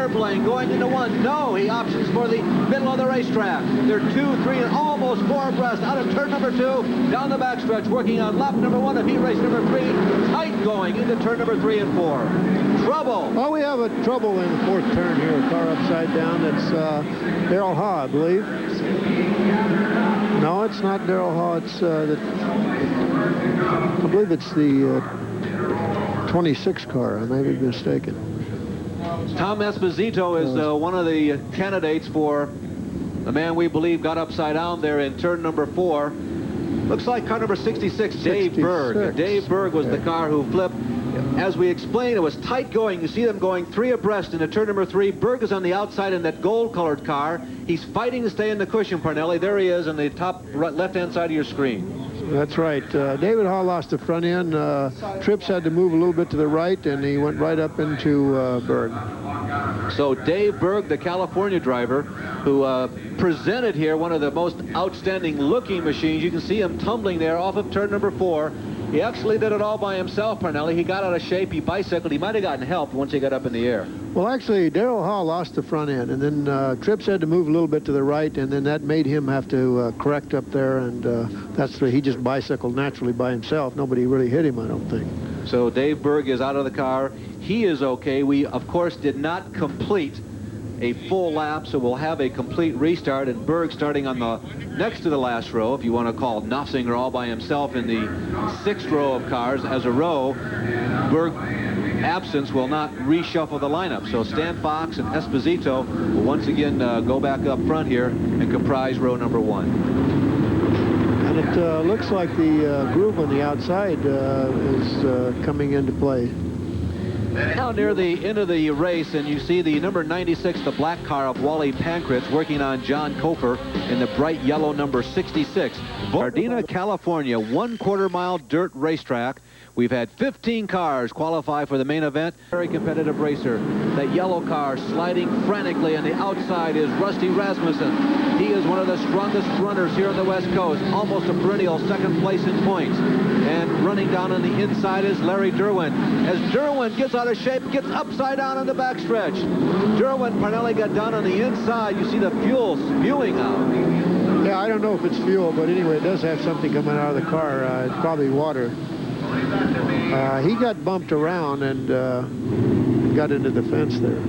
airplane going into one. No, he options for the middle of the racetrack. They're 2, 3, and almost 4 abreast out of turn number 2, down the backstretch, working on lap number 1 of heat race number 3. Tight going into turn number 3 and 4. Trouble. Well, we have a trouble in the 4th turn here. A car upside down. That's Daryl Haw, I believe. No, it's not Daryl Haw. It's I believe it's the 26 car. I may be mistaken. Tom Esposito is one of the candidates for the man we believe got upside down there in turn number 4. Looks like car number 66, Dave Berg. Dave Berg was the car who flipped. As we explained, it was tight going. You see them going 3 abreast into turn number 3. Berg is on the outside in that gold-colored car. He's fighting to stay in the cushion, Parnelli. There he is on the top left-hand side of your screen. That's right. David Hall lost the front end. Trips had to move a little bit to the right, and he went right up into Berg. So Dave Berg, the California driver, who presented here one of the most outstanding looking machines. You can see him tumbling there off of turn number 4. He actually did it all by himself, Parnelli. He got out of shape. He bicycled. He might have gotten help once he got up in the air. Well, actually, Daryl Hall lost the front end, and then Trips had to move a little bit to the right, and then that made him have to correct up there, and that's where he just bicycled naturally by himself. Nobody really hit him, I don't think. So Dave Berg is out of the car. He is okay. We, of course, did not complete a full lap, so we'll have a complete restart, and Berg starting on the next to the last row, if you want to call Knopfsinger all by himself in the 6th row of cars as a row. Berg absence will not reshuffle the lineup, so Stan Fox and Esposito will once again go back up front here and comprise row number 1. And it looks like the groove on the outside is coming into play. Now near the end of the race, and you see the number 96, the black car of Wally Pankratz, working on John Kofer in the bright yellow number 66. Gardena, California, 1/4 mile dirt racetrack. We've had 15 cars qualify for the main event. Very competitive racer. That yellow car sliding frantically on the outside is Rusty Rasmussen. He is one of the strongest runners here on the West Coast, almost a perennial 2nd place in points. And running down on the inside is Larry Derwin. As Derwin gets out of shape, gets upside down on the backstretch. Derwin, Parnelli got down on the inside. You see the fuel spewing out. Yeah, I don't know if it's fuel, but anyway, it does have something coming out of the car. It's probably water. He got bumped around and got into the fence there.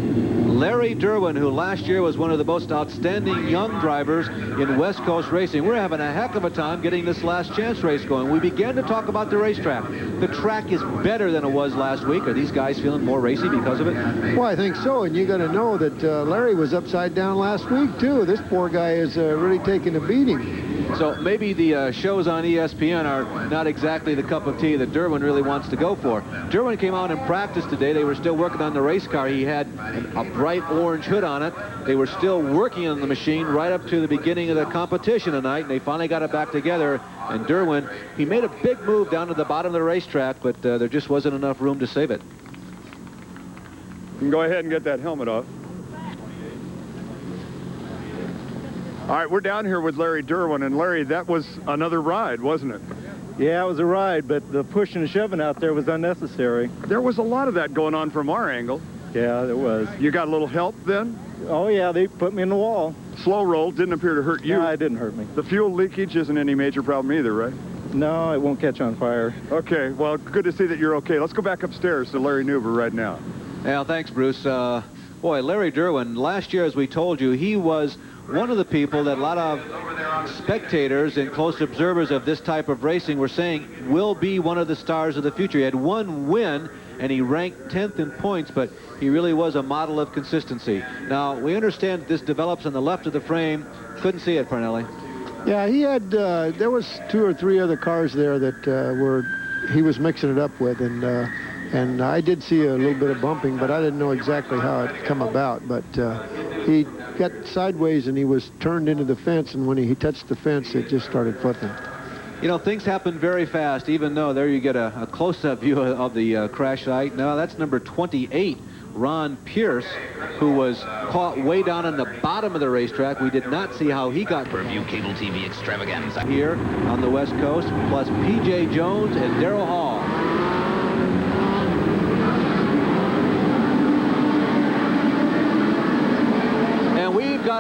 Larry Derwin, who last year was one of the most outstanding young drivers in West Coast racing. We're having a heck of a time getting this last chance race going. We began to talk about the racetrack. The track is better than it was last week. Are these guys feeling more racy because of it? Well, I think so, and you got to know that Larry was upside down last week, too. This poor guy is really taking a beating. So maybe the shows on ESPN are not exactly the cup of tea that Derwin really wants to go for. Derwin came out in practice today. They were still working on the race car. He had a bright orange hood on it. They were still working on the machine right up to the beginning of the competition tonight, and they finally got it back together. And Derwin, he made a big move down to the bottom of the racetrack, but there just wasn't enough room to save it. You can go ahead and get that helmet off. All right, we're down here with Larry Derwin, and Larry, that was another ride, wasn't it? Yeah, it was a ride, but the pushing and shoving out there was unnecessary. There was a lot of that going on from our angle. Yeah, there was. You got a little help then? Oh, yeah, they put me in the wall. Slow roll didn't appear to hurt you. No, it didn't hurt me. The fuel leakage isn't any major problem either, right? No, it won't catch on fire. Okay, well, good to see that you're okay. Let's go back upstairs to Larry Nuber right now. Yeah, thanks, Bruce. Boy, Larry Derwin, last year, as we told you, he was one of the people that a lot of spectators and close observers of this type of racing were saying will be one of the stars of the future. He had 1 win, and he ranked 10th in points, but he really was a model of consistency. Now, we understand this develops on the left of the frame. Couldn't see it, Parnelli. Yeah, he had, there was 2 or 3 other cars there that he was mixing it up with, and I did see a little bit of bumping, but I didn't know exactly how it come about. But he got sideways and he was turned into the fence, and when he touched the fence, it just started flipping. You know, things happen very fast, even though there you get a close-up view of the crash site. Now, that's number 28, Ron Pierce, who was caught way down on the bottom of the racetrack. We did not see how he got Review cable TV extravaganza here on the West Coast, plus P.J. Jones and Darrell Hall.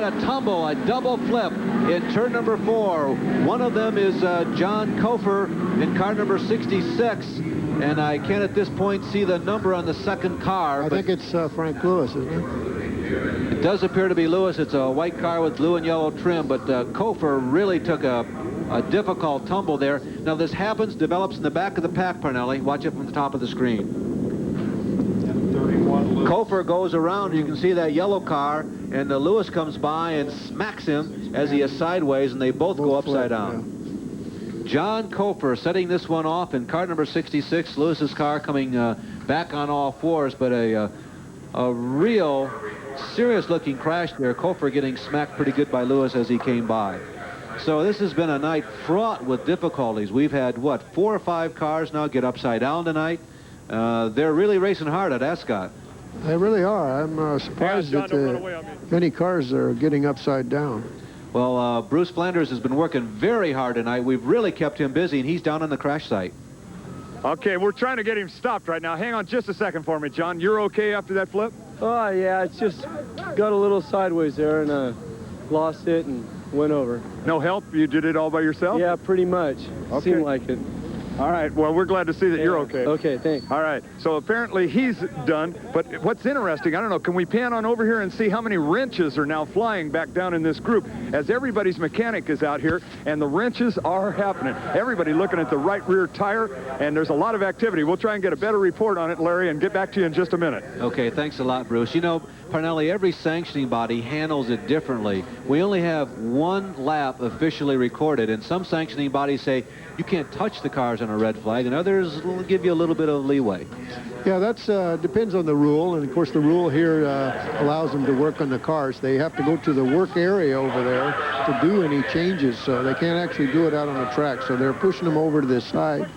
got a tumble, a double flip in turn number 4. One of them is John Kofer in car number 66. And I can't at this point see the number on the second car. I think it's Frank Lewis, isn't it? It does appear to be Lewis. It's a white car with blue and yellow trim, but Kofer really took a difficult tumble there. Now this develops in the back of the pack, Parnelli. Watch it from the top of the screen. Kofer goes around, you can see that yellow car, and Lewis comes by and smacks him as he is sideways, and they both go upside down. Yeah. John Kofer setting this one off in car number 66. Lewis's car coming back on all fours, but a real serious-looking crash there. Kofer getting smacked pretty good by Lewis as he came by. So this has been a night fraught with difficulties. We've had, what, 4 or 5 cars now get upside down tonight. They're really racing hard at Ascot. They really are. I'm surprised that many cars are getting upside down. Well, Bruce Flanders has been working very hard tonight. We've really kept him busy, and he's down on the crash site. Okay, we're trying to get him stopped right now. Hang on just a second for me, John. You're okay after that flip? Oh, yeah, it's just got a little sideways there, and lost it and went over. No help? You did it all by yourself? Yeah, pretty much. Okay. Seemed like it. All right, well, we're glad to see that you're okay. Okay, thanks. All right, so apparently he's done, but what's interesting, I don't know, can we pan on over here and see how many wrenches are now flying back down in this group as everybody's mechanic is out here, and the wrenches are happening. Everybody looking at the right rear tire, and there's a lot of activity. We'll try and get a better report on it, Larry, and get back to you in just a minute. Okay, thanks a lot, Bruce. You know, Parnelli, every sanctioning body handles it differently. We only have 1 lap officially recorded, and some sanctioning bodies say you can't touch the cars on a red flag, and others will give you a little bit of leeway. Yeah, that's depends on the rule, and of course the rule here allows them to work on the cars. They have to go to the work area over there to do any changes, so they can't actually do it out on the track. So they're pushing them over to this side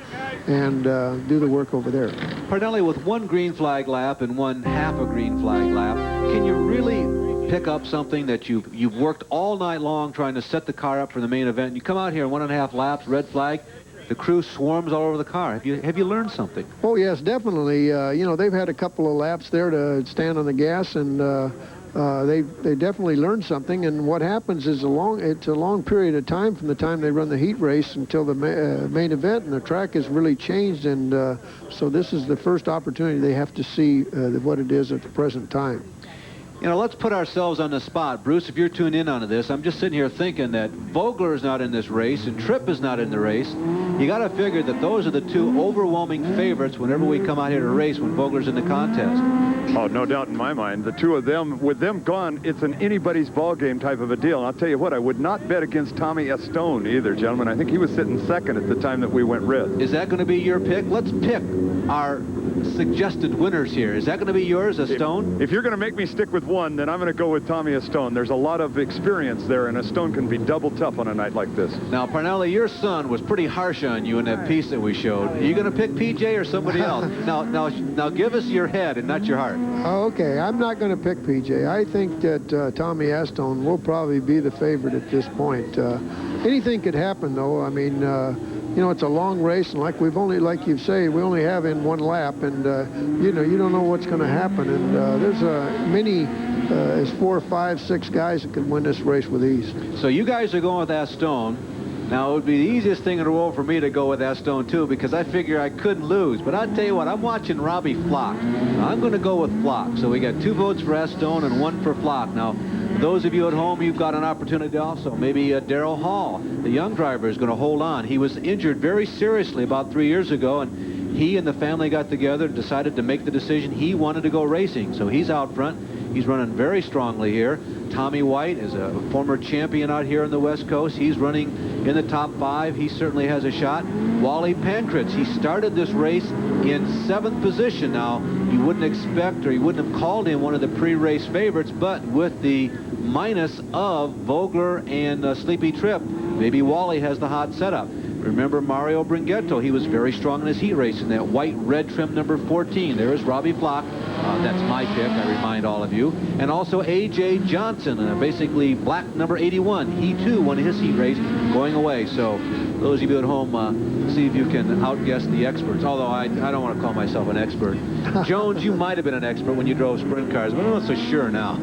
and do the work over there. Parnelli, with 1 green flag lap and 1 half a green flag lap, can you really pick up something that you've worked all night long trying to set the car up for the main event, and you come out here in 1.5 laps, red flag, the crew swarms all over the car. Have you learned something? Oh, yes, definitely. You know, they've had a couple of laps there to stand on the gas, and they definitely learned something. And what happens is it's a long period of time from the time they run the heat race until the main event, and the track has really changed. And so this is the first opportunity they have to see what it is at the present time. You know, let's put ourselves on the spot. Bruce, if you're tuned in onto this, I'm just sitting here thinking that Vogler is not in this race and Tripp is not in the race. You got to figure that those are the 2 overwhelming favorites whenever we come out here to race when Vogler's in the contest. Oh, no doubt in my mind. The 2 of them, with them gone, it's an anybody's ball game type of a deal. And I'll tell you what, I would not bet against Tommy Estone either, gentlemen. I think he was sitting second at the time that we went red. Is that going to be your pick? Let's pick our suggested winners here. Is that going to be yours, Estone? If you're going to make me stick with one, then I'm going to go with Tommy Estone. There's a lot of experience there, and Estone can be double tough on a night like this. Now, Parnelli, your son was pretty harsh on you in that piece that we showed. Are you going to pick PJ or somebody else? Now, give us your head and not your heart. Okay, I'm not going to pick PJ. I think that Tommy Estone will probably be the favorite at this point. Anything could happen, though. I mean, you know, it's a long race, and like you say, we only have in 1 lap, and you know, you don't know what's going to happen. And there's many, as 4, 5, 6 guys that could win this race with ease. So you guys are going with Estone. Now, it would be the easiest thing in the world for me to go with Estone, too, because I figure I couldn't lose. But I'll tell you what, I'm watching Robbie Flock. Now, I'm going to go with Flock. So we got 2 votes for Estone and 1 for Flock. Now, those of you at home, you've got an opportunity also. Maybe Darrell Hall, the young driver, is going to hold on. He was injured very seriously about 3 years ago, and he and the family got together and decided to make the decision he wanted to go racing. So he's out front. He's running very strongly here. Tommy White is a former champion out here on the West Coast. He's running in the top 5. He certainly has a shot. Wally Pankratz, he started this race in 7th position. Now, you wouldn't expect, or you wouldn't have called him one of the pre-race favorites, but with the minus of Vogler and Sleepy Tripp, maybe Wally has the hot setup. Remember Mario Bringetto, he was very strong in his heat race in that white-red trim number 14. There is Robbie Flock. That's my pick, I remind all of you. And also A.J. Johnson, basically black number 81. He, too, won his heat race going away. So those of you at home, see if you can outguess the experts. Although I don't want to call myself an expert. Jones, you might have been an expert when you drove sprint cars, but I'm not so sure now.